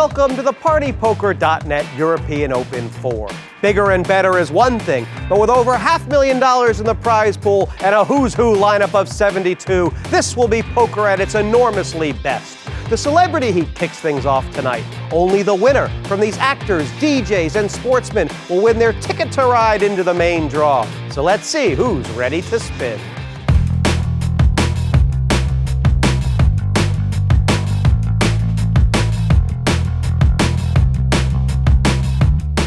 Welcome to the PartyPoker.net European Open 4. Bigger and better is one thing, but with over $500,000 in the prize pool and a who's who lineup of 72, this will be poker at its enormously best. The Celebrity Heat kicks things off tonight. Only the winner from these actors, DJs, and sportsmen will win their ticket to ride into the main draw. So let's see who's ready to spin.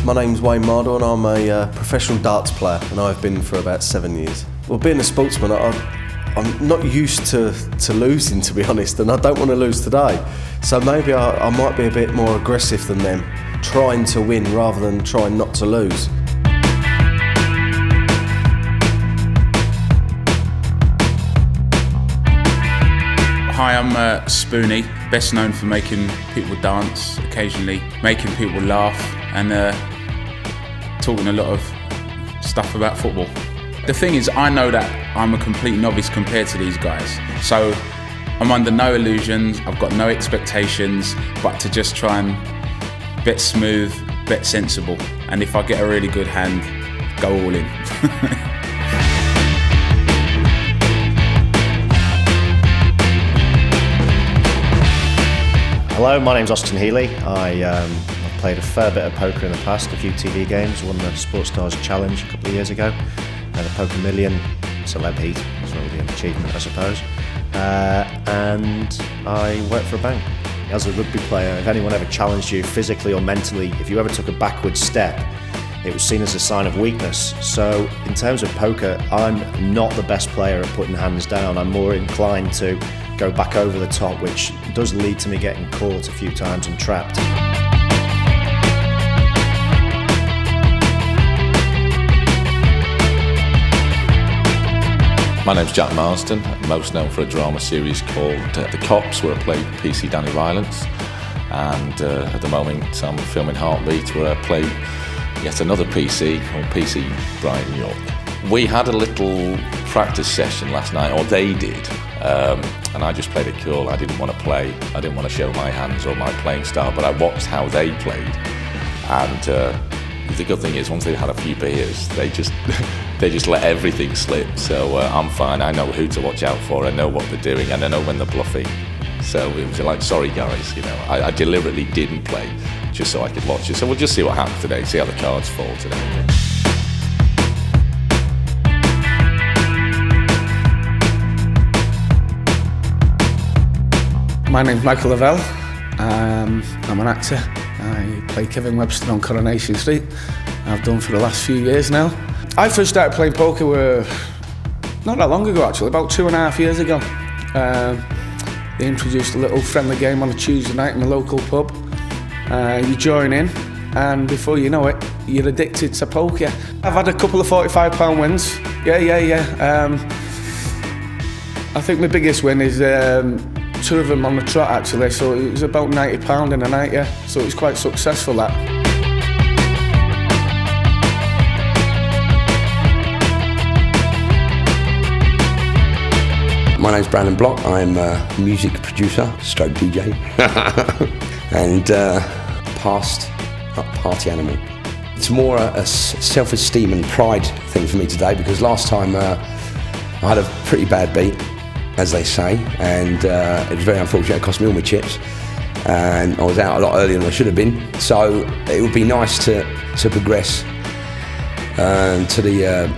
My name's Wayne Mardle and I'm a professional darts player, and I've been for about 7 years. Well, being a sportsman, I'm not used to losing, to be honest, and I don't want to lose today. So maybe I might be a bit more aggressive than them, trying to win rather than trying not to lose. Hi, I'm Spoonie, best known for making people dance, occasionally making people laugh, and talking a lot of stuff about football. The thing is, I know that I'm a complete novice compared to these guys, so I'm under no illusions, I've got no expectations, but to just try and bet smooth, bet sensible, and if I get a really good hand, go all in. Hello, my name's Austin Healy. I've played a fair bit of poker in the past, a few TV games, won the Sports Stars Challenge a couple of years ago, and the Poker Million, Celeb Heat, it's not really an achievement I suppose, and I work for a bank. As a rugby player, if anyone ever challenged you physically or mentally, if you ever took a backward step, it was seen as a sign of weakness. So in terms of poker, I'm not the best player at putting hands down. I'm more inclined to go back over the top, which does lead to me getting caught a few times and trapped. My name's Jack Marsden, most known for a drama series called The Cops, where I played PC Danny Violence, and at the moment I'm filming Heartbeat, where I play yet another PC called PC Brian York. We had a little practice session last night, or they did, and I just played it cool. I didn't want to play, I didn't want to show my hands or my playing style, but I watched how they played, and the good thing is, once they've had a few beers, they just let everything slip. So I'm fine. I know who to watch out for. I know what they're doing, and I know when they're bluffing. So it was like, sorry guys, I deliberately didn't play just so I could watch it. So we'll just see what happens today. See how the cards fall today. My name's Michael Lavelle. I'm an actor. I play Kevin Webster on Coronation Street. I've done for the last few years now. I first started playing poker not that long ago actually, about 2.5 years ago. They introduced a little friendly game on a Tuesday night in the local pub. You join in, and before you know it, you're addicted to poker. I've had a couple of £45 wins. Yeah. I think my biggest win is 2 of them on the trot actually, so it was about £90 in a night, yeah. So it was quite successful, that. My name's Brandon Block. I'm a music producer, stroke DJ, and past party animal. It's more a self-esteem and pride thing for me today, because last time I had a pretty bad beat, as they say, and it was very unfortunate. It cost me all my chips, and I was out a lot earlier than I should have been. So it would be nice to progress to the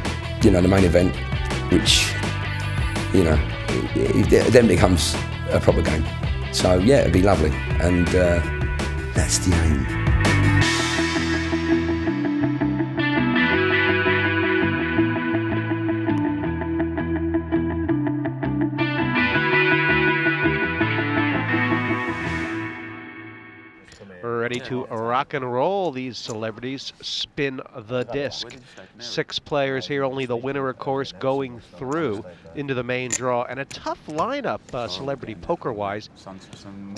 the main event, which it then becomes a proper game. So yeah, it'd be lovely, and that's the aim. Ready to rock and roll. These celebrities spin the disc. 6 players here, only the winner, of course, going through into the main draw. And a tough lineup, celebrity poker-wise. I'm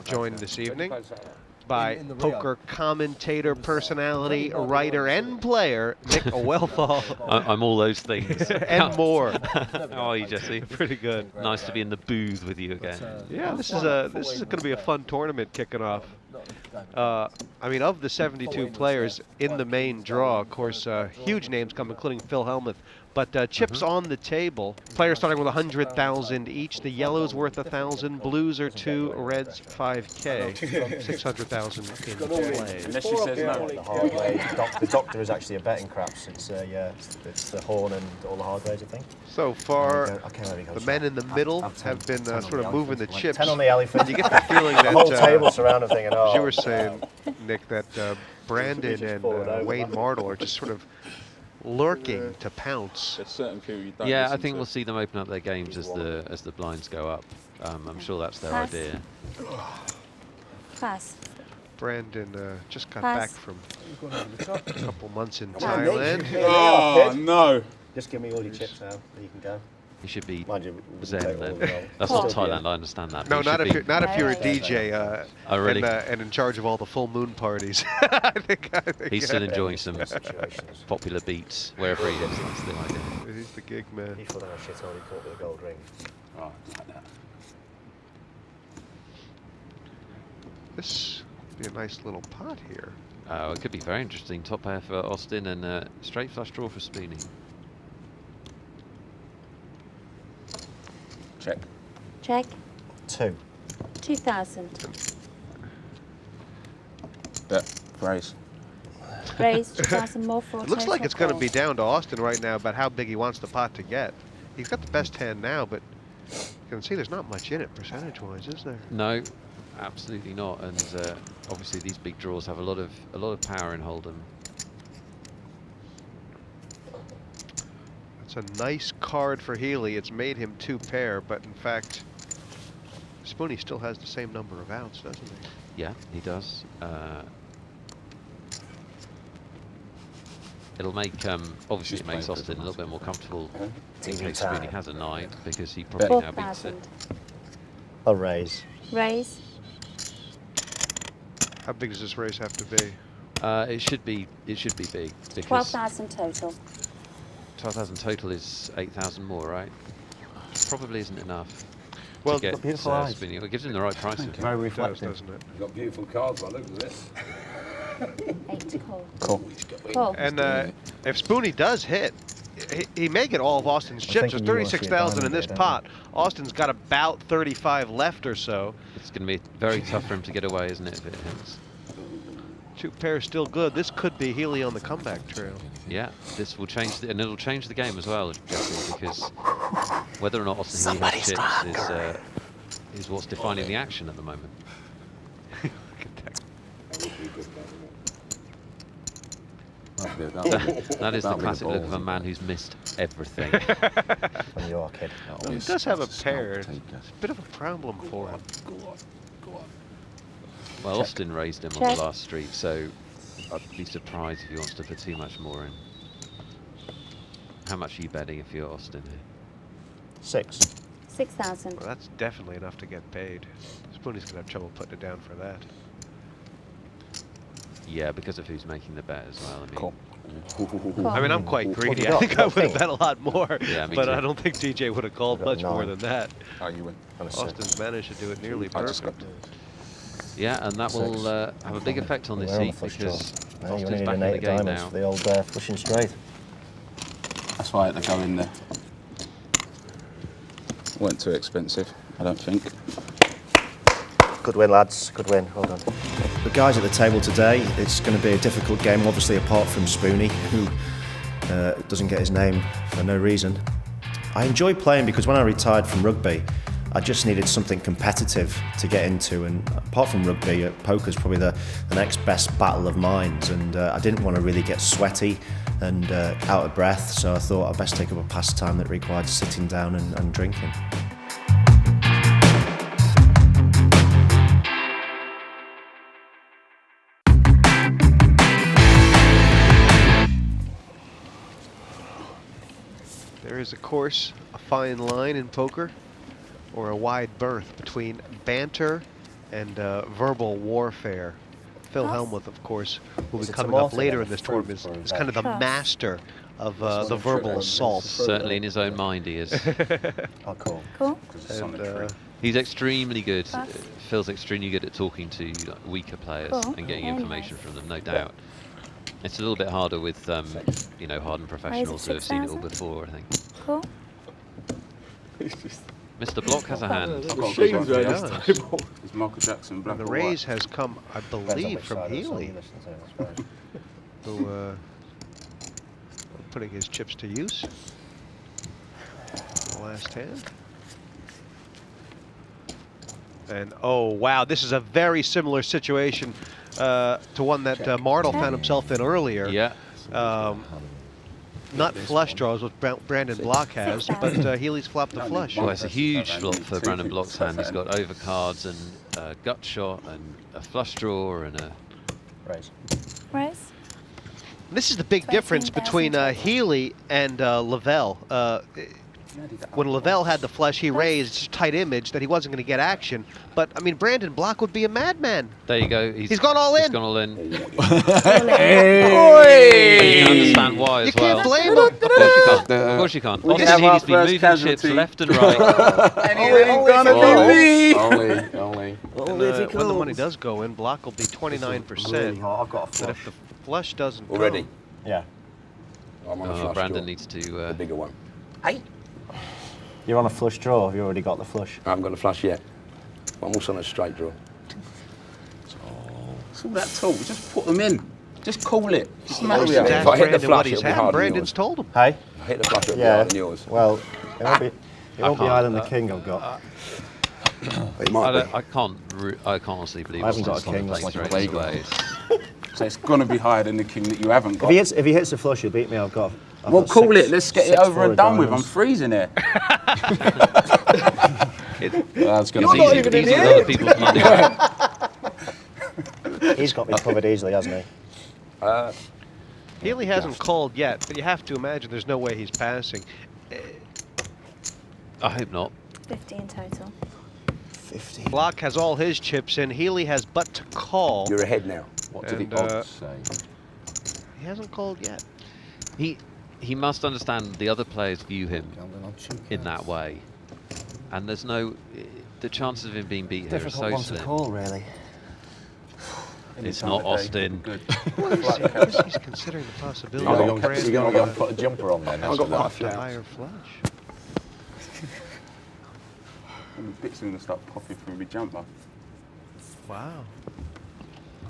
joined this evening by poker commentator, personality, writer, and player, Nick Wellfall. I'm all those things. And more. How are you, Jesse? Pretty good. Nice to be in the booth with you again. Yeah, this is going to be a fun tournament kicking off. I mean, of the 72 players in the main draw, of course, huge names come, including Phil Hellmuth. But chips on the table. Players starting with 100,000 each. The yellows worth 1,000. Blues are 2. Reds 5K. 600,000 in play. Unless she says no. The hard grade. The doctor is actually a betting craps. It's the horn and all the hard grades, I think. So far, the men in the middle have been sort of moving the chips. 10 on the elephant. You get the feeling that the whole table surrounded thing. As you were saying, Nick, that Brandon and Wayne Mardle are just sort of lurking to pounce. There's certain people you don't Yeah, I listen think to. we'll see them open up their games as the blinds go up. I'm sure that's their Pass. idea. Pass. Brandon just got Pass. back from a couple months in Thailand. Oh, no. Just give me all your chips now, and you can go. He should be Mind you, we wouldn't Zen take all then. of them. That's Still not be Thailand, I understand that. No, but not he if should you're be- a Right. DJ Oh, really? and in charge of all the full moon parties. I think He's still enjoying some Situations. popular beats wherever he is. That's the idea. He's the gig man. He thought that was shit all he caught with a gold ring. Oh, like that. This would be a nice little pot here. It could be very interesting. Top pair for Austin and straight flush draw for Spoonie. Check. Check. 2. 2,000. Bet. Raise. Raise 2,000 more for It looks like total it's going to call. be down to Austin right now about how big he wants the pot to get. He's got the best hand now, but you can see there's not much in it percentage-wise, is there? No, absolutely not. And obviously these big draws have a lot of power in Hold'em. It's a nice card for Healy. It's made him 2 pair, but in fact, Spoonie still has the same number of outs, doesn't he? Yeah, he does. It'll make obviously it makes Austin a little bit more comfortable in case Spoonie has a 9 because he probably now beats it. 4,000. I'll raise. Raise. How big does this race have to be? It should be big because 12,000 total. 12,000 total is 8,000 more, right? Probably isn't enough. Well, to get beautiful eyes. Spoonie. It gives him the right price. Very It does, reflective. doesn't it? You've got beautiful cards by the look at this. 8 to call. Cool. Call. And if Spoonie does hit, he may get all of Austin's chips. There's thinking you wanna see a 36,000 in diamond this there, don't pot. Austin's got about 35 left or so. It's going to be very tough for him to get away, isn't it, if it hits? 2 pairs still good. This could be Healy on the comeback trail. Yeah, this will change, and it'll change the game as well, Jesse, because whether or not Austin Healy has chips is what's defining the action at the moment. That is the classic look of a man who's missed everything. When you are a kid. He does have a pair. It's a bit of a problem for him. Well, Austin raised him on Check. the last street, so I'd be surprised if he wants to put too much more in. How much are you betting if you're Austin here? 6. 6,000. Well, that's definitely enough to get paid. Spoonie's going to have trouble putting it down for that. Yeah, because of who's making the bet as well. I mean, Call. I mean, I'm quite greedy. you I got? think You I got would have thing? bet a lot more. Yeah, me but too. I don't think DJ would have called I've got much more 9. than that. Oh, you win. And a 6. Austin's managed to do it nearly I just perfect. yeah, and that will have a big effect on this We're on the seat flush because draw. You only Austin's need back an in 8 the of game diamonds now. for the old flushing straight. That's why I had to go in there. Weren't too expensive, I don't think. Good win, lads. Good win. Well done. The guys at the table today, it's going to be a difficult game, obviously, apart from Spoonie, who doesn't get his name for no reason. I enjoy playing because when I retired from rugby, I just needed something competitive to get into, and apart from rugby, poker's probably the next best battle of minds, and I didn't want to really get sweaty and out of breath, so I thought I'd best take up a pastime that required sitting down and drinking. There is, of course, a fine line in poker, or a wide berth between banter and verbal warfare. Phil Pass. Hellmuth, of course, will be Is it coming tomato up later then? in this Fruit tournament, or is kind of the Pass. master of the verbal assault. Certainly in his own mind he is. Oh, cool. Cool. And He's extremely good. Pass. Phil's extremely good at talking to weaker players Cool. and getting Very information nice. from them, no doubt. It's a little bit harder with, hardened professionals who have seen it all 6,000? before, I think. Cool. Mr. Block has a hand. It's Michael Jackson, black The or raise white. has come, I believe, from Healy, who putting his chips to use. The last hand. And oh wow, this is a very similar situation to one that Mardle found himself in earlier. Yeah. Not flush draws, what Brandon Block has, but Healy's flopped the flush. Well, it's a huge flop for Brandon Block's hand. He's got overcards and a gut shot and a flush draw and a... Raise. This is the big difference between Healy and Lavelle. When Lavelle had the flush, he raised tight image that he wasn't going to get action. But I mean, Brandon Block would be a madman. There you go. He's gone all in. He's gone all in. And you Hey! can understand why as You well. can't blame him. Of course you can't. Of course you can't. We Austin have our Healy's been first moving chips casualty. left and right. And it ain't gonna be me. Only. And, when the money does go in, Block will be 29%. I've got a But if the flush doesn't Already? go, Yeah. I'm on a flush Brandon draw. needs to... The bigger one. You're on a flush draw. Have you already got the flush? I haven't got a flush yet. I'm also on a straight draw. It's all that talk. Just put them in. Just call it. Just If matter I it. If I hit the Brandon flush, what he's it'll be had, harder than Brandon's yours. told him. Hey? I hit the flush, it'll be Yeah. harder than yours. Well, it won't be can't, higher than the king I've got. It might be. I can't honestly believe I haven't got a Austin's king, gonna that's play like a straight playground. ways. So it's gonna be higher than the king that you haven't got. If he hits the flush, he'll beat me. I've got Call six- it. Let's get it 6 over and forward done with. I'm diamonds. freezing here. That's going It's to be easy with other people's money. He's got me covered easily, hasn't he? Healy hasn't called yet, but you have to imagine there's no way he's passing. I hope not. 50 in total. 50. Block has all his chips in. Healy has but to call. You're ahead now. What did And, the odds say? He hasn't called yet. He must understand the other players view him in that way, and there's no... The chances of him being beat here are so slim. call, really. It's not Austin. Good. He's considering the possibility You're of going Brandon to put a jumper on then. I've got my a flush. higher flush. And the bits are gonna start popping from every jumper. Wow.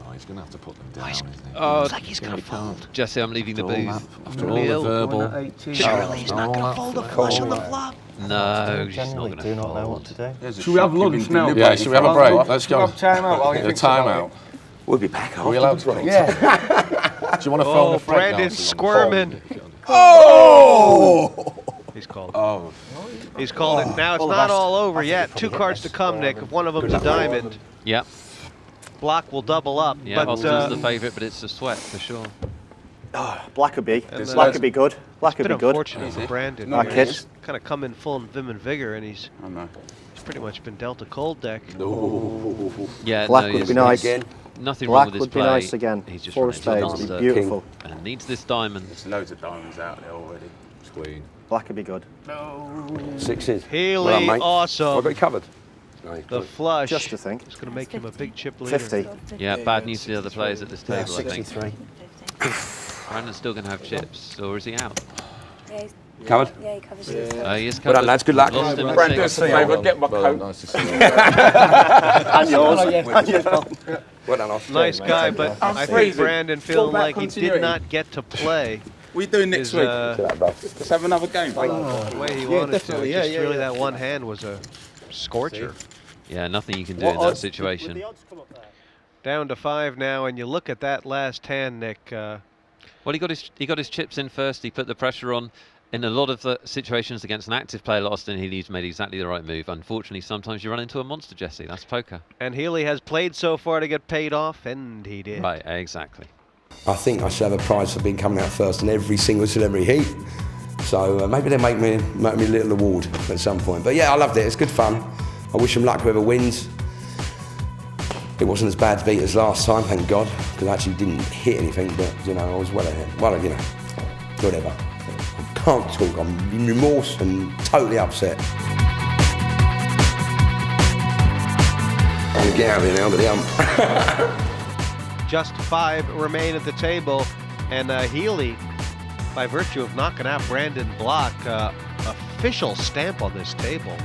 Oh, he's going to have to put them down, isn't he? Oh, Looks like he's going to fold. Jesse, I'm leaving the booth. After all the Neil. verbal... Surely he's not going to fold a flush on the flop. No, she's not Genuinely going do to not know what fold. to do. Should we have lunch now? Yeah, should we have a break? Let's go. Time out. A time out. We'll be back Are we allowed to? Yeah. Do you want to phone Oh, a friend? Brandon's squirming. He's called. Oh. He's called it. Now it's not all over yet. 2 cards to come, Nick. If one of them's a diamond, Yep. Block will double up. Yeah, but Austin's the favourite, but it's a sweat for sure. Black would be. And, Black would be good. Black it's would been be good. unfortunate for Brandon. No, here. kid. He's kind of come in full vim and vigor, and he's I know. pretty much been dealt a cold deck. Yeah, Black no, would he's- be nice. Again. Nothing Black wrong with his would be play. nice again. He's just 4 running of to a spades would be monster beautiful. and needs this diamond. There's loads of diamonds out there already. Queen. Black would be good. Sixes. Healy, Well done, mate. awesome. I've got you covered. No, The flush Just to think. is going to make him a big chip leader. 50. Yeah, bad news for the other players at this Yeah, table, I think. 63. 50. Brandon's still going to have chips, or is he out? Yeah, he's, Covered? yeah, he covers his He is Well covered. done, lads. Good luck. Lost him at Brandon, six. favour, get my Well, coat. nice to see you. And yours. And yours. Well done, Austin. Nice mate, guy, take but care. I think freezing. Brandon feeling back like he did continuity. not get to play What are you doing next is week? the Let's have another game. way he wanted to. definitely, Just yeah, really yeah. that one hand was a scorcher. Yeah, nothing you can do in that situation. Down to 5 now, and you look at that last hand, Nick. Well, he got his chips in first. He put the pressure on. In a lot of the situations against an active player like Austin Healy's made exactly the right move. Unfortunately, sometimes you run into a monster, Jesse. That's poker. And Healy has played so far to get paid off, and he did. Right, exactly. I think I should have a prize for being coming out first in every single celebrity heat. So maybe they make me a little award at some point. But yeah, I loved it. It's good fun. I wish them luck whoever wins. It wasn't as bad to beat as last time, thank God, because I actually didn't hit anything. But you know, I was well ahead. Well, you know, whatever. I can't talk. I'm in remorse and totally upset. get out of here now, but the ump. Just 5 remain at the table, and Healy, by virtue of knocking out Brandon Block, official stamp on this table.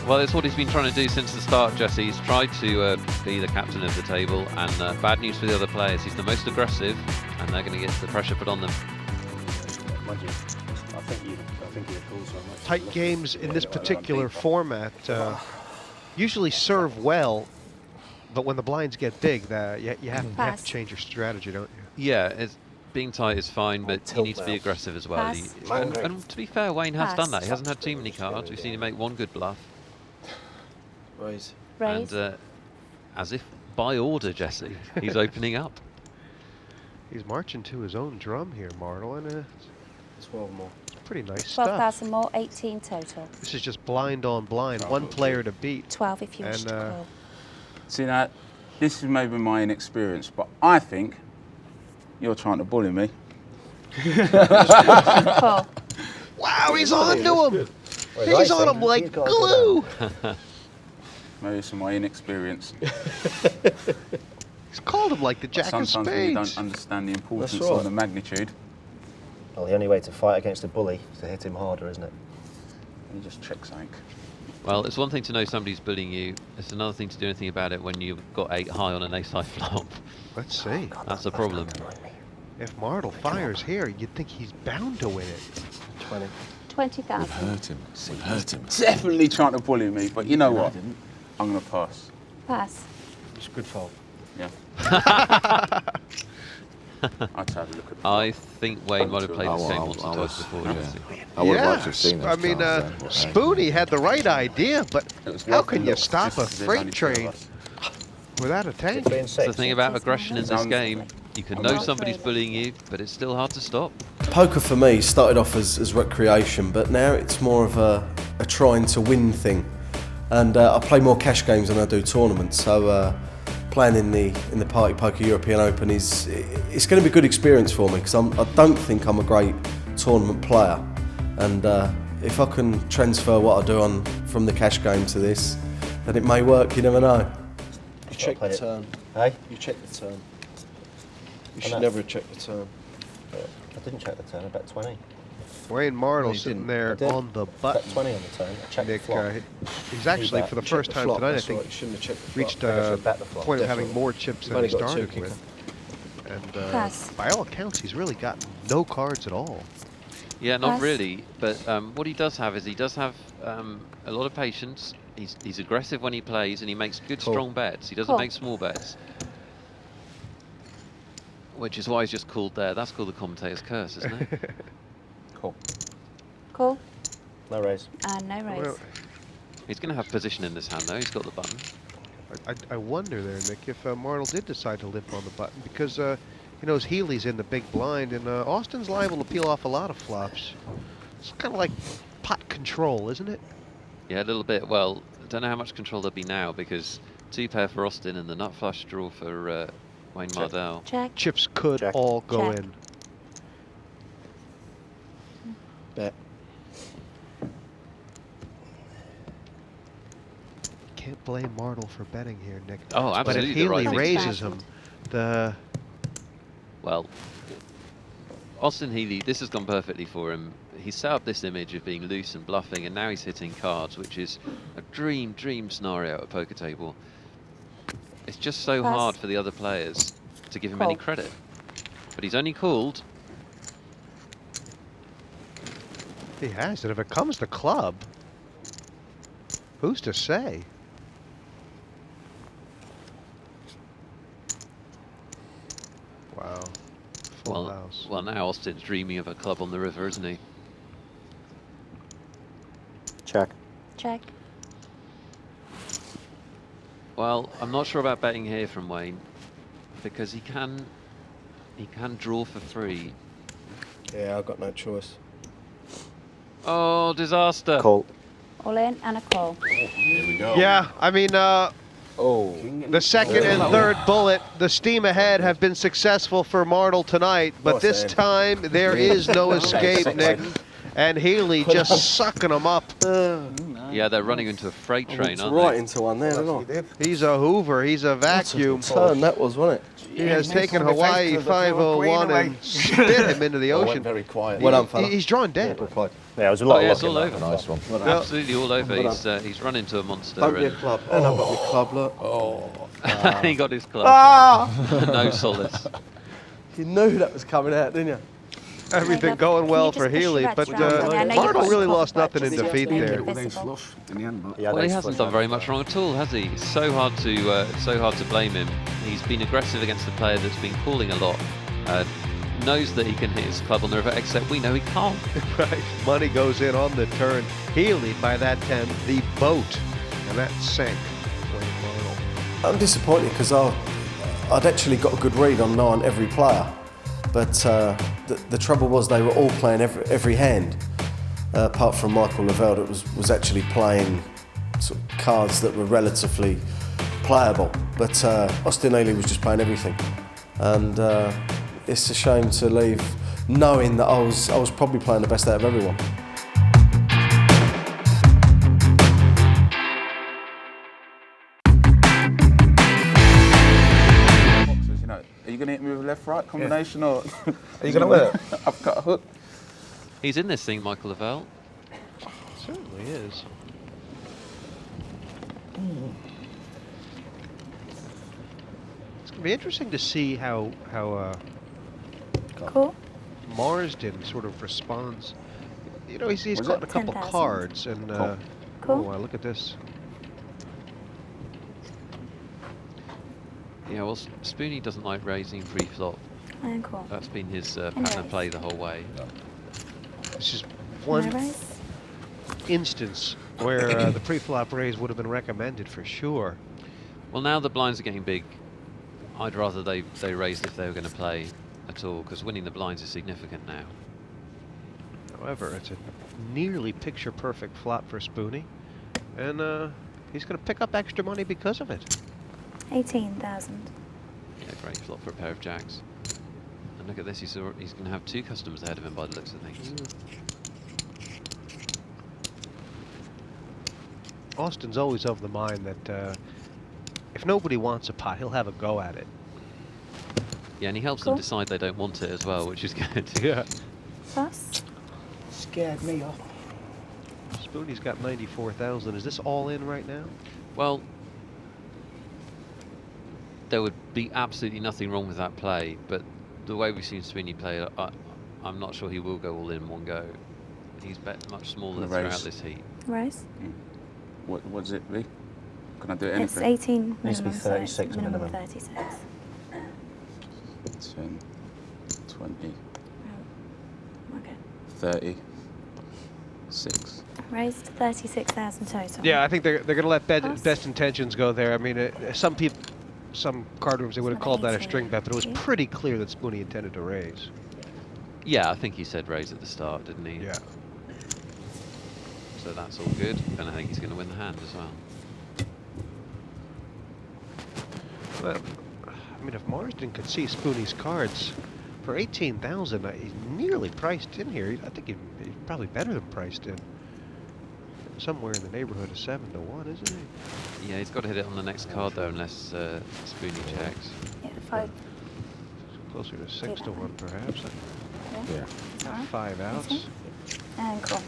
Well, it's what he's been trying to do since the start, Jesse. He's tried to be the captain of the table, and bad news for the other players. He's the most aggressive, and they're going to get the pressure put on them. Tight games in this particular format usually serve well, but when the blinds get big, you have to change your strategy, don't you? Yeah, being tight is fine, but you need to be aggressive as well. And to be fair, Wayne has done that. He hasn't had too many cards. We've seen him make one good bluff. Raise. And as if by order, Jesse, he's opening up. He's marching to his own drum here, Martel, and 12 more. pretty nice stuff. 12,000 more, 18 total. This is just blind on blind, one player to beat. 12 if you wish to call. See that? This is maybe my inexperience, but I think you're trying to bully me. Call. Wow, he's on to him! He's on him like glue! Maybe it's my inexperience. He's called him like the jack of Sometimes when you spades. don't understand the importance That's right. or the magnitude, Well, the only way to fight against a bully is to hit him harder, isn't it? you just trick something. Well, it's one thing to know somebody's bullying you. It's another thing to do anything about it when you've got 8 high on an ace-high flop. Let's see. That's a problem. If Martel fires here, you'd think he's bound to win it. 20. 20,000. Hurt him. We hurt him. Definitely trying to bully me, but you know what? I'm going to pass. Pass. It's a good fault. Yeah. I'd have a look at the I think Wayne might have played this game once or twice before, Jesse. I would have liked to have seen those I mean, cards then. Spoony had the right idea, but how can you stop a Just 'cause there's only freight 2 of train us. without a tank? That's the thing about aggression in this Sounds- game. You can know somebody's bullying you, but it's still hard to stop. Poker for me started off as recreation, but now it's more of a trying to win thing. And I play more cash games than I do tournaments, so playing in the Party Poker European Open it's going to be a good experience for me because I don't think I'm a great tournament player. And if I can transfer what I do from the cash game to this, then it may work. You never know. You check the turn. Hey? You check the turn. You I should know. never have checked the turn. I didn't check the turn, I bet 20. Wayne Martel No, he sitting didn't. there I did. on the Bet button. 20 on the turn. I checked Nick, the flop. he's actually, for the Check first the time flop, tonight, I that's think, right. You shouldn't have checked the flop. reached I a should bet the flop, point of having definitely. more chips than Only he got 2 started kicker. with. And Pass. by all accounts, he's really got no cards at all. Yeah, not Pass. really. But what he does have is he does have a lot of patience. He's aggressive when he plays, and he makes good, strong bets. He doesn't Cool. make small bets. Which is why he's just called there. That's called the commentator's curse, isn't it? Cool. Call. No raise. And no raise. Well, He's going to have position in this hand, though. He's got the button. I wonder there, Nick, if Martel did decide to limp on the button because he knows Healy's in the big blind and Austin's liable to peel off a lot of flops. It's kind of like pot control, isn't it? Yeah, a little bit. Well, I don't know how much control there'll be now because 2 pair for Austin and the nut flush draw for Wayne Mardell. Check. Chips could Check. all go Check. in. Bet. Can't blame Martel for betting here, Nick. Oh, But if absolutely the right Healy thing to do. raises him, the Well, Austin Healy, this has gone perfectly for him. He set up this image of being loose and bluffing, and now he's hitting cards, which is a dream scenario at a poker table. It's just so Pass. hard for the other players to give him any Call. credit. But he's only called. he has it. If it comes to club, who's to say? Wow. Full house. Well, now Austin's dreaming of a club on the river, isn't he? Check. Check. Well, I'm not sure about betting here from Wayne because he can draw for free. Yeah, I've got no choice. Oh, disaster! Call. All in and a call. Yeah, I mean, the second and third bullet, the steam ahead, have been successful for Martel tonight, but this time there is no escape, Nick. And Healy just sucking them up. Yeah, they're running into a freight train, aren't right they? into one there, didn't I? He's a Hoover. He's a vacuum. Turn that was, wasn't it? He has taken Hawaii 501 and spit him into the I went ocean. very quiet. Well done, fella. He's drawn dead. Yeah, it was a lot Oh, yeah, of it's luck all in that. over. Nice one. Absolutely all over. He's run into a monster. Don't be a and club. And I've got my club, look. he got his club. No solace. You knew that was coming out, didn't you? Everything going well for Healy, but Martle really lost nothing in defeat there. Well, he hasn't done very much wrong at all, has he? It's so hard to blame him. He's been aggressive against the player that's been calling a lot. Knows that he can hit his club on the river, except we know he can't. Right. Money goes in on the turn. Healy, by that time, the boat. And that sank Wayne Martle. I'm disappointed because I'd actually got a good read on every player. But the trouble was they were all playing every hand, apart from Michael Lavelle that was actually playing sort of cards that were relatively playable. But Austin Healy was just playing everything. And it's a shame to leave knowing that I was probably playing the best out of everyone. Boxers, you know, are you going to hit me with a left-right combination or? Are you going to win it? I've got a hook. He's in this thing, Michael Lavelle. Certainly is. It's going to be interesting to see how Cool. Marsden sort of responds. You know, he's Was got it? a couple 10,000. cards, and Cool. oh, look at this. Yeah, well, Spoonie doesn't like raising pre-flop. And cool. That's been his pattern of raise. play the whole way. This is Can I one raise? instance where the pre-flop raise would have been recommended for sure. Well, now the blinds are getting big. I'd rather they raised if they were going to play at all, because winning the blinds is significant now. However, it's a nearly picture-perfect flop for Spoonie, and he's going to pick up extra money because of it. 18,000. Yeah, great flop for a pair of jacks. And look at this, he's going to have two customers ahead of him by the looks of things. Austin's always of the mind that if nobody wants a pot, he'll have a go at it. Yeah, and he helps them decide they don't want it as well, which is good. Yeah. Plus. Scared me off. Spoonie's got 94,000. Is this all in right now? Well, there would be absolutely nothing wrong with that play, but the way we've seen Spoonie play, I'm not sure he will go all in one go. He's bet much smaller The throughout raise. this heat. Raise. What does it be? Can I do It's anything? 18 Needs to be minimum, so it's 36 minimum minimum. 36. 10, 20, Okay. 30, 6. Raised 36,000 total. Yeah, I think they're going to let Plus. best intentions go there. I mean, some people, some card rooms, they would have called that a string bet, but it was pretty clear that Spoonie intended to raise. Yeah, I think he said raise at the start, didn't he? Yeah. So that's all good, and I think he's going to win the hand as well. Well, I mean, if Marsden could see Spoonie's cards for 18,000, he's nearly priced in here. I think he's probably better than priced in. Somewhere in the neighborhood of 7 to 1, isn't he? Yeah, he's got to hit it on the next card though, unless Spoonie checks. Yeah, 5. Closer to 6 to 1, perhaps. Yeah. It's all right. 5 outs. And cool.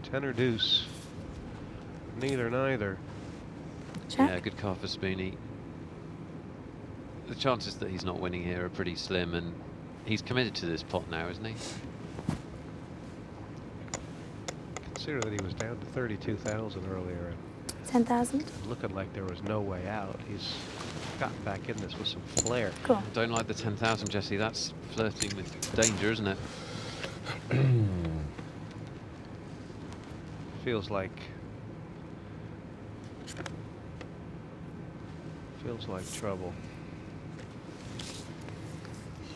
Ten or deuce. Neither. Check. Yeah, good card for Spoonie. The chances that he's not winning here are pretty slim, and he's committed to this pot now, isn't he? Consider that he was down to 32,000 earlier, 10,000. and looking like there was no way out. He's gotten back in this with some flair. Cool. Don't like the 10,000, Jesse. That's flirting with danger, isn't it? Feels like trouble.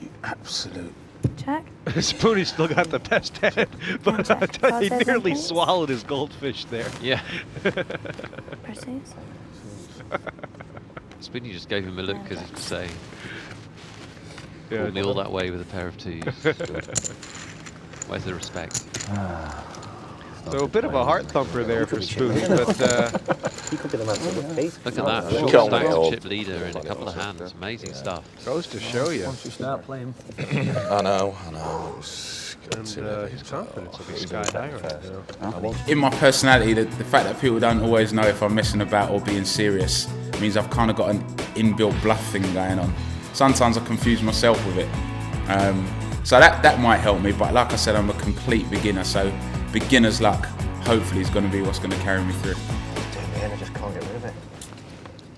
You absolute. Check. Spoonie still got the best hand, but I tell you, he nearly swallowed his goldfish there. Yeah. Proceeds. Spoonie just gave him a look because he's saying. Pulled me all that way with a pair of twos. Where's the respect? So a bit of a heart thumper there for Spoonie, but He could be the man to the feet. Look at that. Short Can't stack wait. chip leader in a couple of hands. Amazing stuff. goes to show you. Once you start playing. I know. It was And his confidence will be sky high right now. In my personality, the fact that people don't always know if I'm messing about or being serious means I've kind of got an inbuilt bluff thing going on. Sometimes I confuse myself with it. So that might help me, but like I said, I'm a complete beginner, so beginner's luck hopefully is going to be what's going to carry me through. Damn, I just can't get rid of it.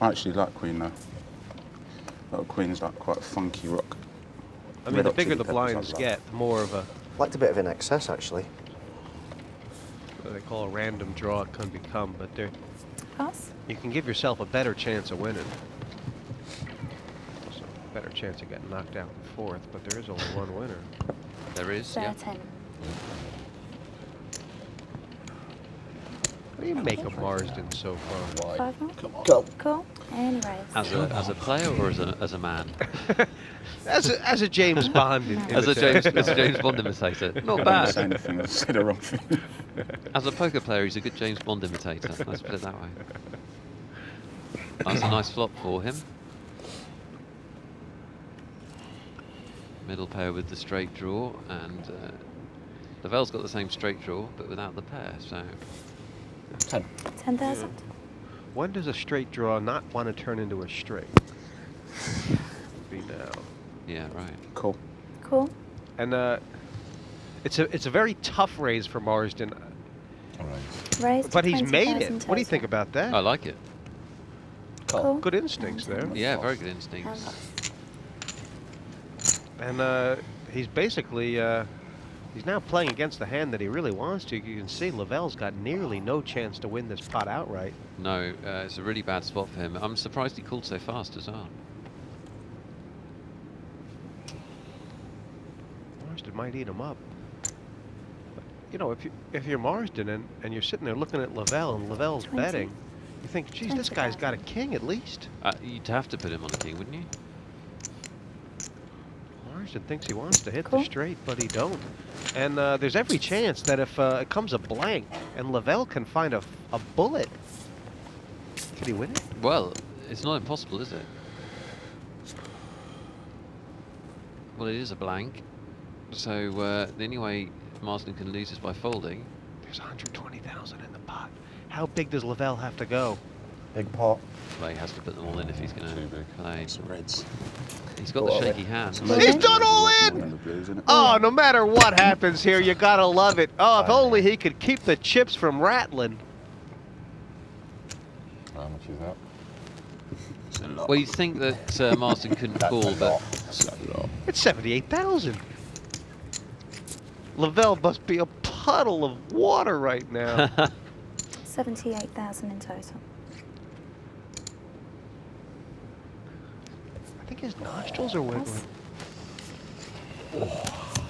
I actually like Queen though. Queen's like quite a funky rock. I mean, Red the Hot bigger Chili the Peppers blinds like get, the more of a, Liked a bit of in excess, actually. what they call a random draw it can become, but Pass. you can give yourself a better chance of winning. So, better chance of getting knocked out in fourth, but there is only one winner. There is, So yeah. 10. What do you make of Marsden so far? 5 more. Go. Cool. And raise. As a player or as a man? As a James Bond As a James Bond imitator. Not I didn't bad. say anything, I said the wrong thing. As a poker player, he's a good James Bond imitator. Let's put it that way. That's a nice flop for him. Middle pair with the straight draw, and Lavelle's got the same straight draw, but without the pair, so... 10,000. When does a straight draw not want to turn into a straight? Be now. Yeah, right. Cool. Cool. And it's a very tough raise for Marsden, Raise to but he's made 20,000 it. What do you think total. about that? I like it. Cool. Good instincts there. Yeah, very good And instincts. pass. And he's basically he's now playing against the hand that he really wants to. You can see Lavelle's got nearly no chance to win this pot outright. No, it's a really bad spot for him. I'm surprised he called so fast as well. Marsden might eat him up. But, you know, if you're Marsden and you're sitting there looking at Lavelle and Lavelle's 20. betting, you think, geez, this guy's got a king at least. You'd have to put him on the king, wouldn't you? Marsden thinks he wants to hit Cool. the straight, but he don't. And there's every chance that if it comes a blank and Lavelle can find a bullet, can he win it? Well, it's not impossible, is it? Well, it is a blank. So the only way Marsden can lose is by folding. There's 120,000 in the pot. How big does Lavelle have to go? Big pot. Well, he has to put them all in if he's going to play. Some reds. He's got the shaky hands. He's done all in! The blues, isn't it? Oh, no matter what happens here, you gotta love it. Oh, if only he could keep the chips from rattling. How much is that? Well, you'd think that Marsden couldn't call, but It's 78,000. Lavelle must be a puddle of water right now. 78,000 in total. I think his nostrils are wiggling.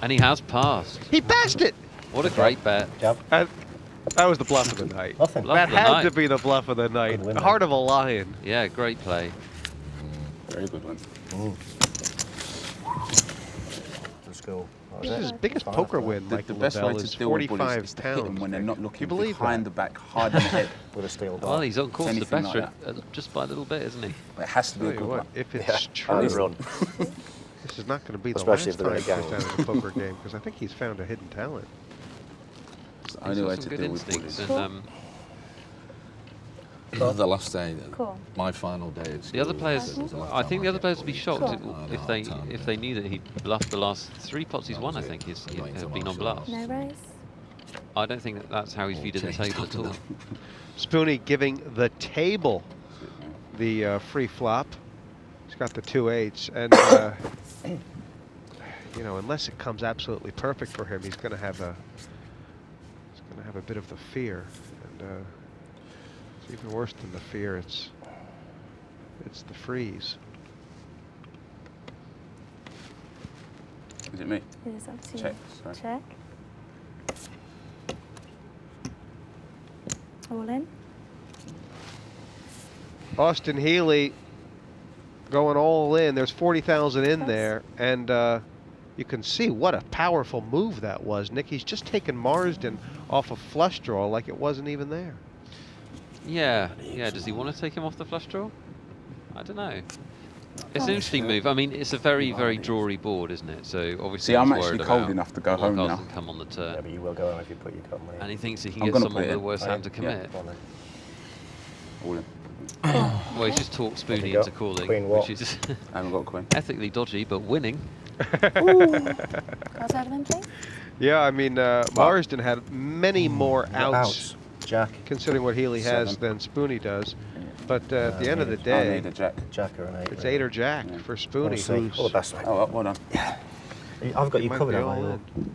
and he has passed. He passed it! What a great bet. That was the bluff of the night. Nothing. Bluff That of the had night. to be the bluff of the night. Good win, The man. heart of a lion. Yeah, great play. Very good one. Let's go. This is his biggest poker win, The Michael best way Lavelle, to is deal with 45 bullies is to hit them pounds. when they're not You looking believe behind that? the back, hard in the head. With a steel bar. Well, he's on course to Anything best like just by a little bit, isn't he? But it has to be Tell a you good what, one. if it's And true, a run. this is not going to be the Especially last if they're time in he a goes gang. down in a poker game, because I think he's found a hidden talent. It's the He's only got way some to good deal with instincts. bullies. And The last day, Cool. my final day at the other school, players, was the last I time think the other get players would be bullied. shocked Cool. if they knew that he bluffed the last 3 pots he's won. I think he's Going to have been on martial bluffs. No raise. I don't think that's how he's viewed at the table at all. Spoonie giving the table the free flop. He's got the 2-8s, and you know, unless it comes absolutely perfect for him, he's going to have a bit of the fear, and it's even worse than the fear. It's the freeze. Is it me? It is up to Check, you. sorry. Check. All in. Austin Healey going all in. There's 40,000 in there, and you can see what a powerful move that was, Nick. He's just taken Marsden off a flush draw like it wasn't even there. Yeah. Does he want to take him off the flush draw? I don't know. It's an interesting move. I mean, it's a very, very drawy board, isn't it? So obviously, See, I'm he's actually worried cold about enough to go what home cards now. can come on the turn. Yeah, but you will go home if you put your cut money in. And he thinks he can I'm get gonna someone put with it a worse in. hand to Yeah. commit. Go on then. All in. Well, he's just talked Have Spoonie you into got calling, queen what? which is I haven't got a queen. ethically dodgy, but winning. Cards out of him, please. Yeah, I mean, Marsden had many more outs, Jack. considering what Healy has, Seven. than Spoonie does. But at the end of the I day, need a jack. Jack or an 8. it's 8 or Jack for Spoonie, who's All the best, mate. Oh, well done. I've got you might covered, be haven't all I? in.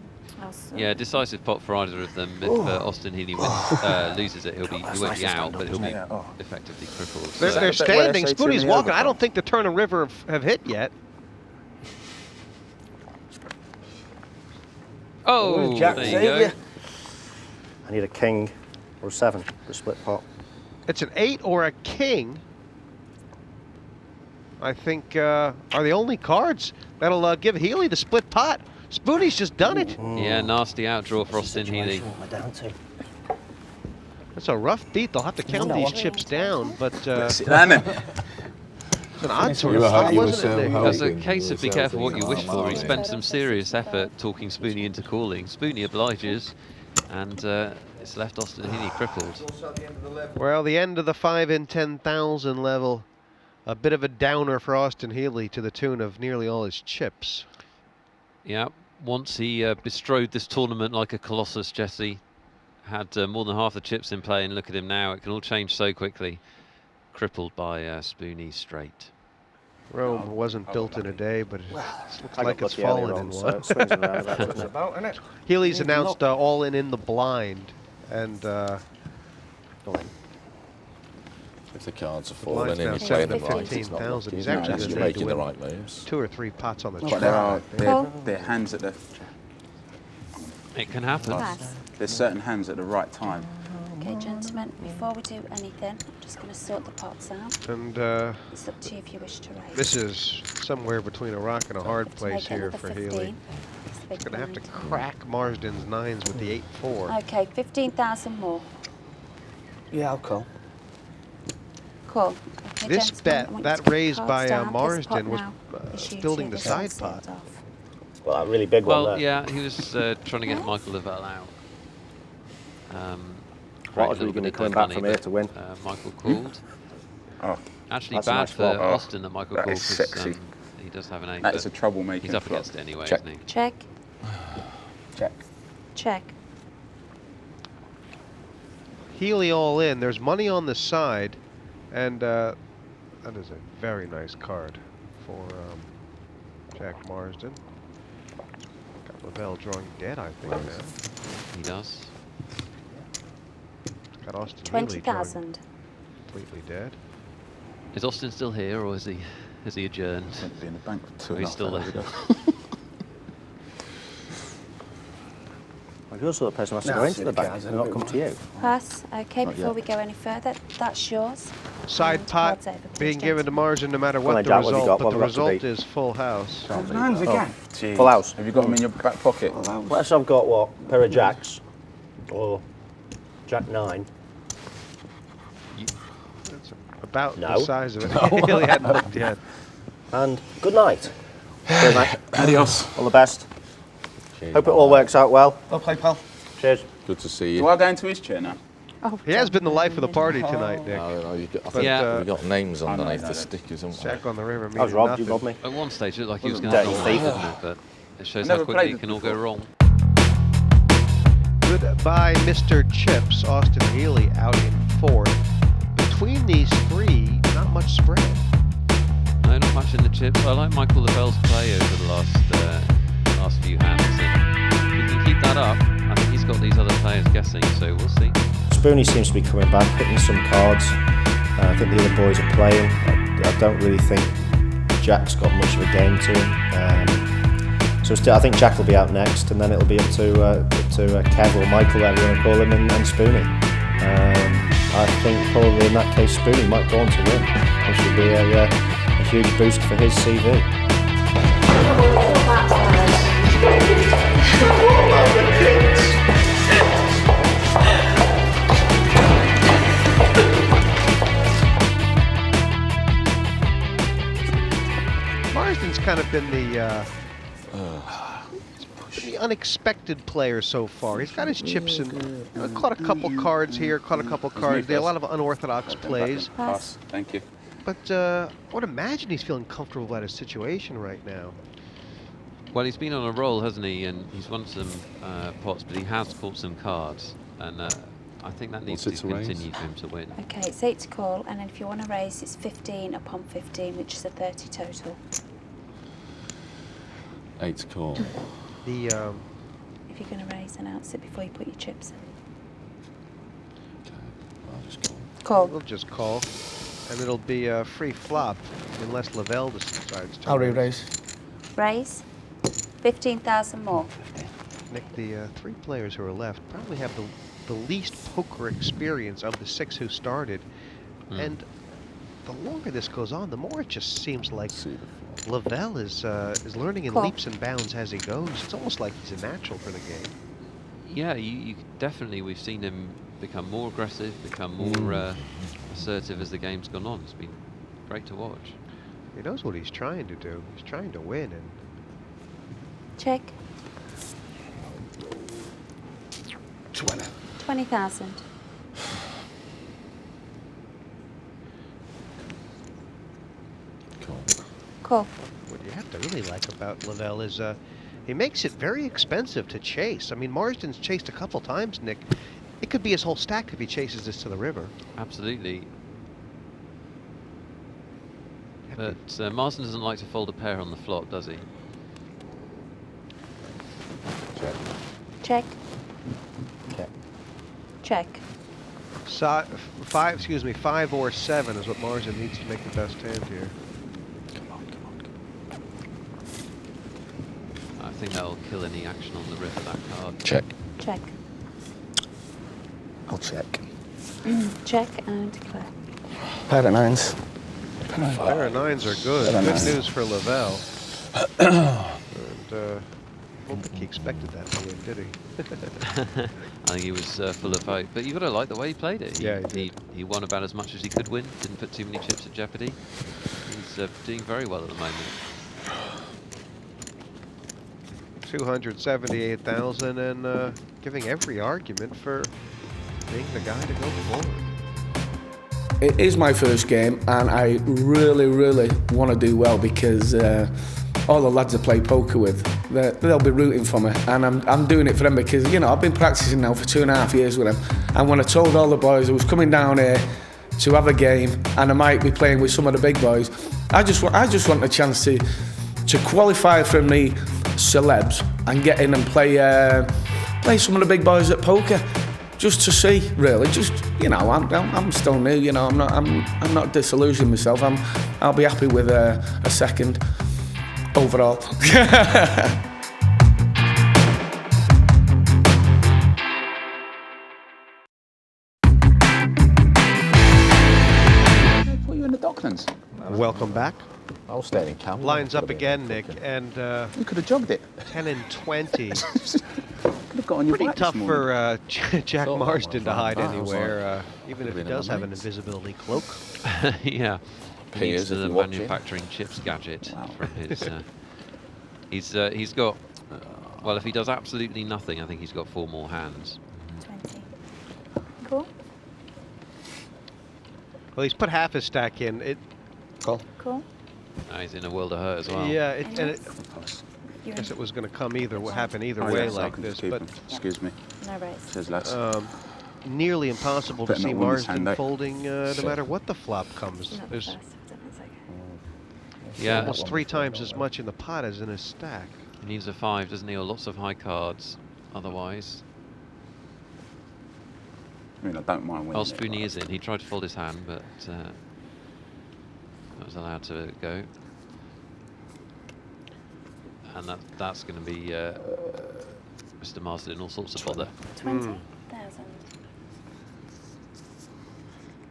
Yeah, decisive pot for either of them. If Austin Healy loses it, he won't be out, but he'll be effectively crippled. They're So- But standing. where they say Spoonie's Timmy walking. I Overton? don't think the turn and river have hit yet. Oh, Jack, there you save go. ya. I need a king or a 7 for a split pot. It's an 8 or a king. I think are the only cards that'll give Healy the split pot. Spoonie's just done it. Yeah, nasty outdraw for Austin Healy. What am I down to? That's a rough beat. They'll have to count these chips down, but it's Damn it. an odd sort You of were spot, ho- you were wasn't it, so Nick? hoping. That's a You case were of be so careful what you thinking, wish oh, for. He my spent God. some serious effort talking Spoonie into calling. Spoonie obliges, and it's left Austin Healy crippled. Well, the end of the 5 in 10,000 level. A bit of a downer for Austin Healy to the tune of nearly all his chips. Yeah, once he bestrode this tournament like a colossus, Jesse. Had more than half the chips in play, and look at him now. It can all change so quickly. Crippled by Spoonie straight. Rome wasn't built in a day, but it looks like it's lucky earlier fallen on, in so one. it swings and roundabouts, doesn't it? Healy's announced all in the blind, and Go in. If the cards are line's falling in, now you play them set right. at 15,000. He's No, actually you're going to making the win right moves. 2 or 3 pots on the But there are track. there are hands at the It can happen. Pass. there's certain hands at the right time. Okay, gentlemen, before we do anything, I'm just going to sort the pots out. And It's up to you if you wish to raise. this is somewhere between a rock and a hard To place make here another for 15. Healy. It's the big He's going to have to blind. crack Marsden's 9s with the 8-4. Okay, 15,000 more. Yeah, I'll call. Cool. Okay, This gentlemen, bet, I want you that to put raised cards by down. This pot Marsden was now is building usually the side this pot. sealed off. Well, that really big Well, one there. yeah, he was trying to get Michael Lavelle out. What a was we little gonna bit be coming of back money, from here but, to win? Michael called. Oh, Actually, That's a bad nice for flop. Oh, Austin that Michael that called is sexy. he does have an 8. That is but a troublemaking he's up flop. against it anyway, Check. isn't he? Check. Check. Check. Healy all in. There's money on the side, and that is a very nice card for Jack Marsden. Got Lavelle drawing dead, I think, now. He does. Got Austin Healy drawing 20,000. completely dead. Is Austin still here, or is he adjourned? Meant to be in the bank for Or he's 2.5 still hours there? ago. Well, you're also the person who has to No, go I'll into see the the bank cards and not come to you. Pass. Okay, Not before yet. we go any further, that's yours. Side And pot cards over, please, being given to gentlemen. Marsden no matter Well, what then, the Jack, what have you result, got? but What the have we got to result beat? is full house. Hands again. Jeez. Full house. Have you got them in your back pocket? Let's have got what? Pair of jacks. Or Jack 9. That's about No. the size of it. Healy hadn't looked yet. And good night. Good night. Adios. All the best. Cheers. Hope it all works out well. Well played, pal. Cheers. Good to see you. Do I go into his chair now? Oh, He has been the life of the party tonight, Nick. No, you've got, I But, think Yeah. we've got names underneath no, the no. stickers, haven't we? Jack on the river. I was meaning robbed. You nothing. robbed me. At one stage, it looked like he was going Dirty to thief. didn't it? But it shows I how never quickly played it can it all go before. wrong. Goodbye, Mr. Chips. Austin Healy out in 4th. Between these three, not much spread. No, not much in the chips. I like Michael Lavelle's play over the last few hands. And if he can keep that up, I think he's got these other players guessing, so we'll see. Spoonie seems to be coming back, hitting some cards. I think the other boys are playing. I don't really think Jack's got much of a game to him. So still, I think Jack will be out next, and then it'll be up to Kev or Michael, whatever you want to call him, and Spoonie. I think probably in that case Spoonie might go on to win, which would be a huge boost for his CV. Marsden's kind of been the unexpected player so far. He's got his chips and caught a couple cards here, caught a couple cards there. A lot of unorthodox plays. Pass. Thank you. But I would imagine he's feeling comfortable about his situation right now. Well, he's been on a roll, hasn't he? And he's won some pots, but he has caught some cards. And I think that needs to continue for him to win. Okay, it's 8 to call, and then if you want to raise, it's 15 upon 15, which is a 30 total. 8 to call. The If you're going to raise, announce it before you put your chips in. Okay, I'll just call. Call. we'll just call, and it'll be a free flop unless Lavelle decides to. I'll re-raise. Raise. 15,000 more. Nick, the 3 players who are left probably have the least poker experience of the 6 who started, and the longer this goes on, the more it just seems like Lavelle is learning in leaps and bounds as he goes. It's almost like he's a natural for the game. Yeah, you definitely, we've seen him become more aggressive, become more assertive as the game's gone on. It's been great to watch. He knows what he's trying to do. He's trying to win, and Check. 20,000. Call. Call. what you have to really like about Lavelle is he makes it very expensive to chase. I mean, Marsden's chased a couple times, Nick. It could be his whole stack if he chases this to the river. Absolutely. But Marsden doesn't like to fold a pair on the flop, does he? Check. Check. Check. Check. So, 5 or 7 is what Marsden needs to make the best hand here. Come on, come on, come on. I think that'll kill any action on the river, that card. Check. Check. I'll check. Check and declare. Pair of 9s. Pair of 9s are good. Pair of Good 9s. news for Lavelle. And I don't think he expected that to win, did he? I think he was full of hope, but you got to like the way he played it. Yeah, he he won about as much as he could win. Didn't put too many chips at jeopardy. He's doing very well at the moment. 278,000 and giving every argument for being the guy to go forward. It is my first game, and I really, really want to do well because all the lads I play poker with, they'll be rooting for me, and I'm doing it for them because, you know, I've been practicing now for 2.5 years with them, and when I told all the boys I was coming down here to have a game and I might be playing with some of the big boys, I just want a chance to qualify from the celebs and get in and play some of the big boys at poker. Just to see, really. Just, you know, I'm still new. You know, I'm not disillusioned myself. I'll be happy with a second overall. Put you in the Docklands. Welcome back. I was staying in camp. Lines up again, Nick, and You could have jogged it. 10 and 20. Could have got on your Pretty bike tough this morning. for Jack Thought Marsden to hide I was anywhere, even if he been in does my have an mates. invisibility cloak. Yeah. He Peers, needs if the you're watching. manufacturing chips gadget Wow. from his. He's got. Well, if he does absolutely nothing, I think he's got 4 more hands. 20. Cool. Well, he's put half his stack in. Cool. Now he's in a world of hurt as well. Yeah, and I You're guess in. it was going to come happen either Oh, way yeah, so I like can this, just keep but them. Excuse me. No raise. Cheers, lads. nearly impossible to Better see not win this Marsden hand, eh? folding no matter what the flop comes. Not the There's first, it's okay. Yeah. almost 3 times as much in the pot as in his stack. He needs a 5, doesn't he? Or lots of high cards. Otherwise, I mean, I don't mind winning. well, it, Spoonie but- is in. He tried to fold his hand, but that was allowed to go. And that's going to be Mr. Marsden in all sorts of bother. 20,000.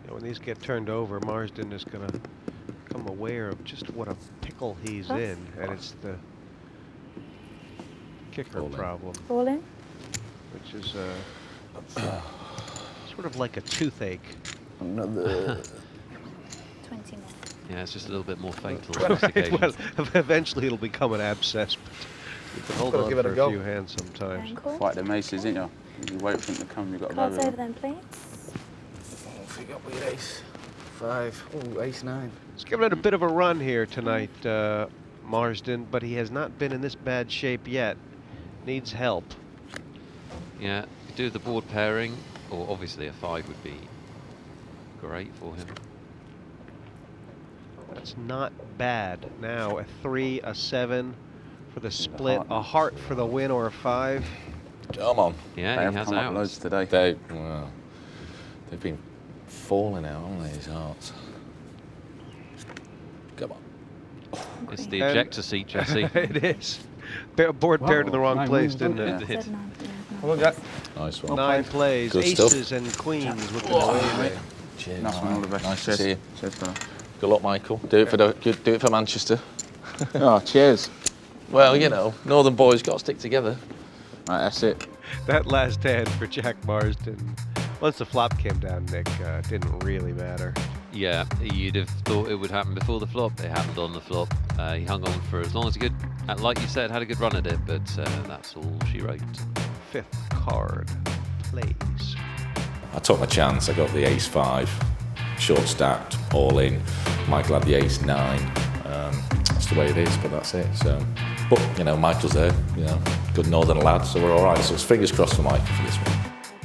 When these get turned over, Marsden is going to become aware of just what a pickle he's in, and it's the kicker problem, All in. which is sort of like a toothache. Another 20 more. Yeah, it's just a little bit more fatal on this occasion. Well, eventually it'll become an abscess, but you can hold Gotta on give it for a a go. few hands sometimes. Ankle. Fight the maces, ain't you? You wait for them to come, you've got to go Cards with over them. then, please. you got me ace 5. Oh, ace 9. He's given it a bit of a run here tonight, Marsden, but he has not been in this bad shape yet. Needs help. Yeah, you do the board pairing, or obviously a 5 would be great for him. That's not bad. Now a 3, a 7 for the split, a heart for the win, or a 5. Come on. Yeah, They he have has come up outs. loads today. They've been falling out, haven't they, these hearts? Come on. It's the And- ejector seat, Jesse. It is. Board paired in the wrong place, didn't it? It did. Said 9. Well done. Nice one. 9 plays, Good aces stuff. and queens looking away. Cheers. Nice one, all the best. Nice to Cheers. see you. Cheers, fella. Good luck, Michael. Do it for Manchester. Oh, cheers. Well, you know, Northern boys got to stick together. Right, that's it. That last hand for Jack Marsden, once the flop came down, Nick, didn't really matter. Yeah, you'd have thought it would happen before the flop. It happened on the flop. He hung on for as long as he could. Like you said, had a good run at it, but that's all she wrote. 5th card, plays. I took my chance. I got the ace 5, short stacked, all in. Michael had the ace 9. That's the way it is, but that's it. So, but you know, Michael's there. You know, good Northern lad, so we're all right. So it's fingers crossed for Michael for this one.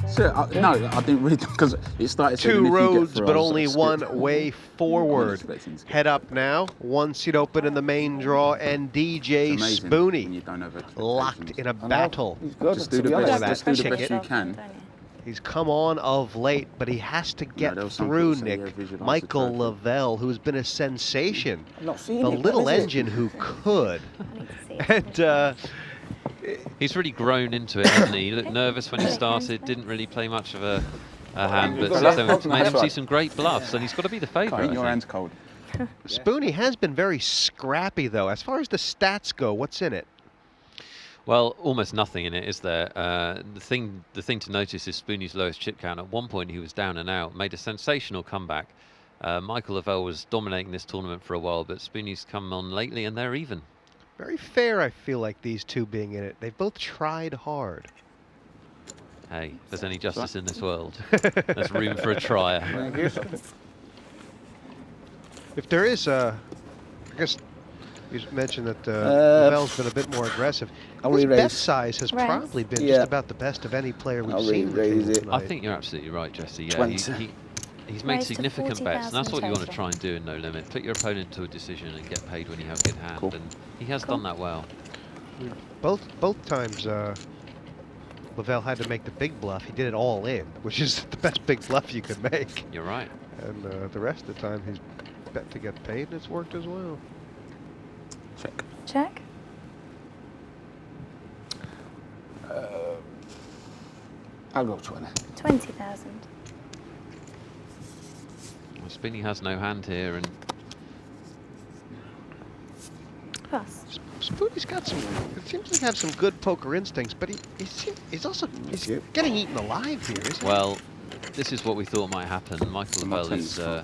So, no, I didn't really, because it started saying if 2 you get roads, through, but I was only sort of one way forward. expecting to get- Head up now. 1 seat open in the main draw, and DJ It's amazing when Spoonie you don't have expectations. locked in a battle. He's good. Just to do the be honest. best. that Just do the ticket. best you can. Don't you? He's come on of late, but he has to get there was some through, people say, Nick. yeah, visualise the Michael trophy. Lavelle, who's been a sensation. I've not seen The it, little when is it? engine who could. I need to see it. And He's really grown into it, hasn't he? He looked nervous when he started, didn't really play much of a hand, but since then we've made him see some great bluffs, and he's got to be the Can't favourite. eat your I hands think. cold. Spoonie has been very scrappy, though. As far as the stats go, what's in it? Well, almost nothing in it, is there? The thing to notice is Spoonie's lowest chip count. At one point, he was down and out, made a sensational comeback. Michael Lavelle was dominating this tournament for a while, but Spoonie's come on lately, and they're even. Very fair, I feel like, these two being in it. They've both tried hard. Hey, if there's any justice in this world, there's room for a trier. Thank you. If there is I guess you mentioned that Lavelle's been a bit more aggressive. I'll His bet re-raise. size has Raise. probably been Yeah. just about the best of any player we've I'll seen. re-raise it. I think you're absolutely right, Jesse. Yeah, 20. he's made Raise to significant bets, and that's 40,000 what you want to total. try and do in No Limit. Put your opponent to a decision and get paid when you have a good hand, Cool. and he has done that well. Both times Lavelle had to make the big bluff. He did it all in, which is the best big bluff you could make. You're right. And the rest of the time he's bet to get paid, and it's worked as well. Check. Check. I'll go 20. 20,000. Well, Spinny has no hand here, and Pass. Spoonie's got some. It seems to have some good poker instincts, but he's also getting eaten alive here, isn't he? well, this is what we thought might happen. Michael Lavelle is Yeah,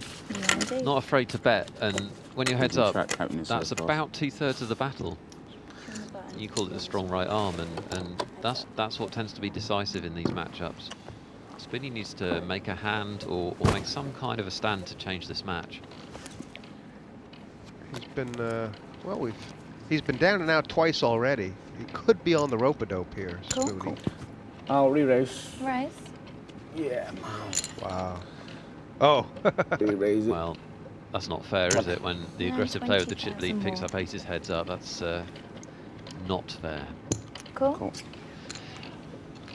indeed. not afraid to bet, and when your head's up, Track opening that's so far. about 2/3 of the battle. On the button. You call it a strong right arm, and that's what tends to be decisive in these matchups. Spinny needs to make a hand or make some kind of a stand to change this match. He's been he's been down and out twice already. He could be on the rope-a-dope here, Cool. Spoonie. I'll re-raise. Raise. Yeah, Wow. Oh. re-raise it. Well, that's not fair, is it? When the No, aggressive player with the chip 20,000 lead picks more. up aces heads up, that's not fair. Cool. Cool.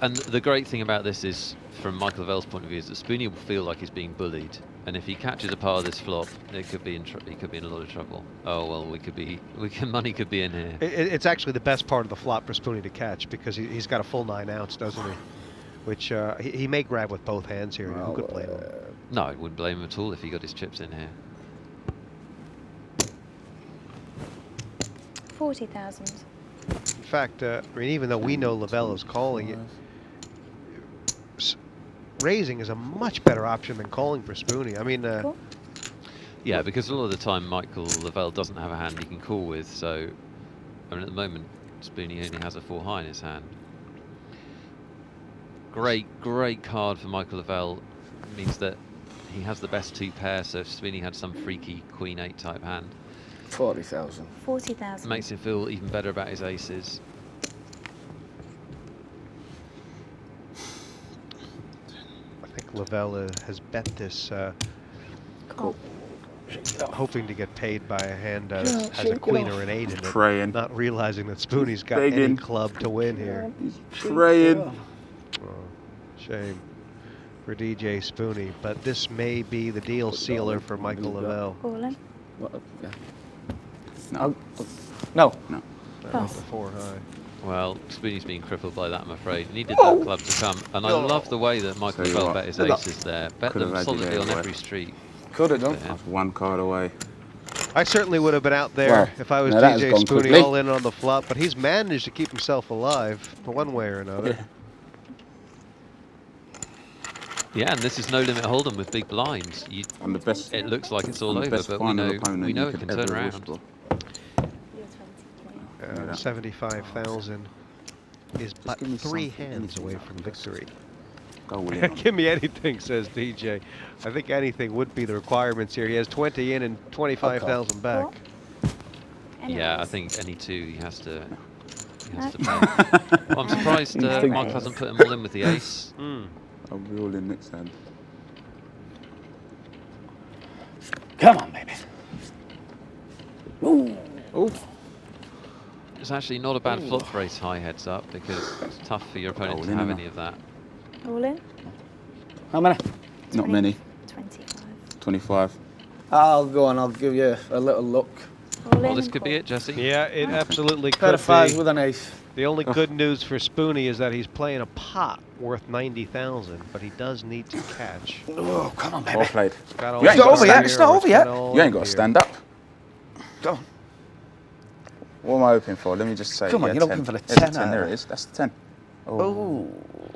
And the great thing about this is, from Michael Lavelle's point of view, is that Spoonie will feel like he's being bullied, and if he catches a part of this flop, it could be he could be in a lot of trouble. Oh well, money could be in here. It's actually the best part of the flop for Spoonie to catch because he's got a full 9 ounce, doesn't he? Which he may grab with both hands here. Who could blame him? No, I wouldn't blame him at all if he got his chips in here. 40,000. In fact, I mean, even though we know Lavelle is calling it, raising is a much better option than calling for Spoonie. I mean, Cool. Yeah, because a lot of the time Michael Lavelle doesn't have a hand he can call with, so I mean, at the moment Spoonie only has a 4 high in his hand. Great card for Michael Lavelle. Means that he has the best 2 pairs, so if Spoonie had some freaky Queen 8 type hand, 40,000. 40,000. makes him feel even better about his aces. I think Lavelle has bet this, Call. hoping to get paid by a hand that has a queen or an 8 in it, Praying. not realizing that Spoonie's got any Begging. club to win here. Praying. Oh, shame for DJ Spoonie, but this may be the deal sealer for Michael Lavelle. All in. Yeah. No. No. No. Not the 4 high. Well, Spoonie's being crippled by that, I'm afraid. Needed that club to come, and I love the way that Michael Tell you Lavelle what, bet his aces there. Bet Could have them had you solidly there, on boy. every street. Could have done. Yeah. That's 1 card away. I certainly would have been out there Well, if I was now that has DJ gone Spoonie quickly. all in on the flop, but he's managed to keep himself alive one way or another. Yeah, and this is no limit hold'em with big blinds. I'm the best. It looks like it's all I'm the over, best but we final know opponent we know you it could can turn ever around. wish for. You're 23. 75,000 is but give me 3 something, hands anything. away from victory. Go all in on Give me anything, says DJ. I think anything would be the requirements here. He has 20 in and 25,000 back. Cool. Yeah, I Anyways. think any 2 he has to. He has to No. pay. Well, I'm surprised Anyways. Mark hasn't put them all in with the ace. I'll be all in next hand. Come on, baby. It's actually not a bad flop for ace high heads up, because it's tough for your opponent Oh, to in have enough. any of that. All in. How many? Not 20 many. 25. 25. I'll go and I'll give you a little look. All Well, in. this could be it, Jesse. Yeah, it absolutely Pair could of 5s be. with an ace. The only good news for Spoonie is that he's playing a pot worth 90,000, but he does need to catch. Oh, come on, baby. Well played. Got all You ain't this got to here, stand- it's not over it's yet. got all You ain't got here. to stand up. Go on. What am I hoping for? Let me just say. Come on, yeah, you're 10. hoping for the There's 10, There aren't it you? is. That's the 10. Oh.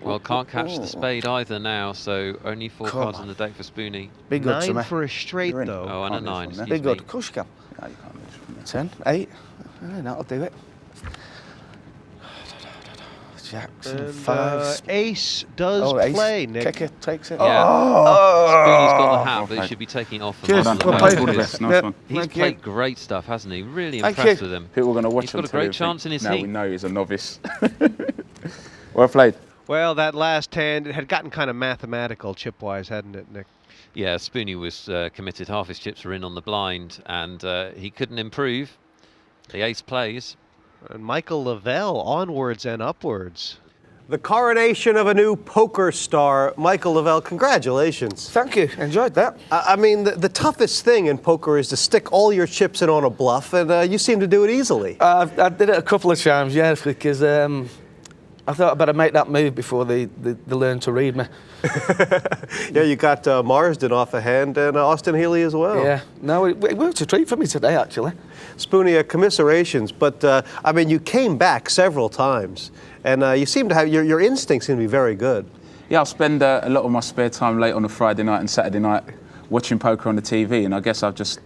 Well, can't catch the spade either now, so only 4 Come cards on. on the deck for Spoonie. Be good to 9 me. for a straight, You're in. though. Oh, and a Can't lose 9. from there. Be excuse good. me. Of course you can. No, you can't lose from there. 10, 8. That'll do it. Jacks and And 5s. ace does Oh, ace. play, Nick. Kicker takes it. Yeah. Oh. Spoonie's got the hat, but Okay. he should be taking off. Cheers. Michael Well Lavelle played. All the because best. Nice Yep. one. He's Thank you. played great stuff, hasn't he? Really Thank impressed you. with him. People are going to watch He's him got a till great they chance think, in his now heat. we know he's a novice. Well played. Well, that last hand, it had gotten kind of mathematical chip-wise, hadn't it, Nick? Yeah, Spoonie was committed. Half his chips were in on the blind, and he couldn't improve. The ace plays. And Michael Lavelle onwards and upwards. The coronation of a new poker star. Michael Lavelle, congratulations. Thank you. Enjoyed that. I mean, the toughest thing in poker is to stick all your chips in on a bluff, and you seem to do it easily. I did it a couple of times, yes, because I thought I'd better make that move before they learn to read me. Yeah, you got Marsden off a hand and Austin Healy as well. Yeah. No, it worked a treat for me today, actually. Spoonie, commiserations, but I mean, you came back several times, and you seem to have, your instincts seem to be very good. Yeah, I'll spend a lot of my spare time late on a Friday night and Saturday night watching poker on the TV, and I guess I've just,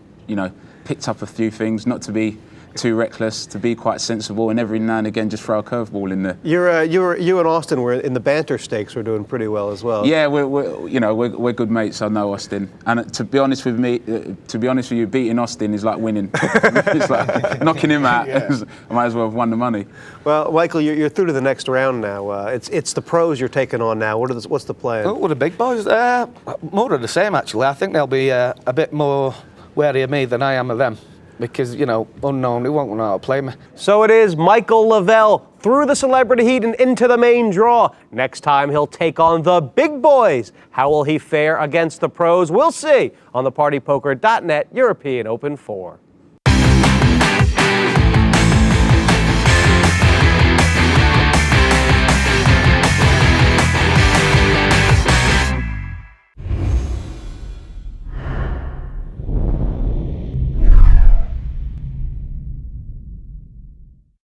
picked up a few things, not to be too reckless, to be quite sensible, and every now and again just throw a curveball in there. You and Austin were in the banter stakes. Were doing pretty well as well. Yeah, we're good mates. I know Austin, and to be honest with you, beating Austin is like winning. It's like knocking him out. I might as well have won the money. Well, Michael, you're through to the next round now. It's the pros you're taking on now. What's the plan? Oh, well, the big boys, more of the same, actually. I think they'll be a bit more wary of me than I am of them. Because, unknown, they won't know how to play me. So it is Michael Lavelle through the celebrity heat and into the main draw. Next time he'll take on the big boys. How will he fare against the pros? We'll see on the PartyPoker.net European Open 4.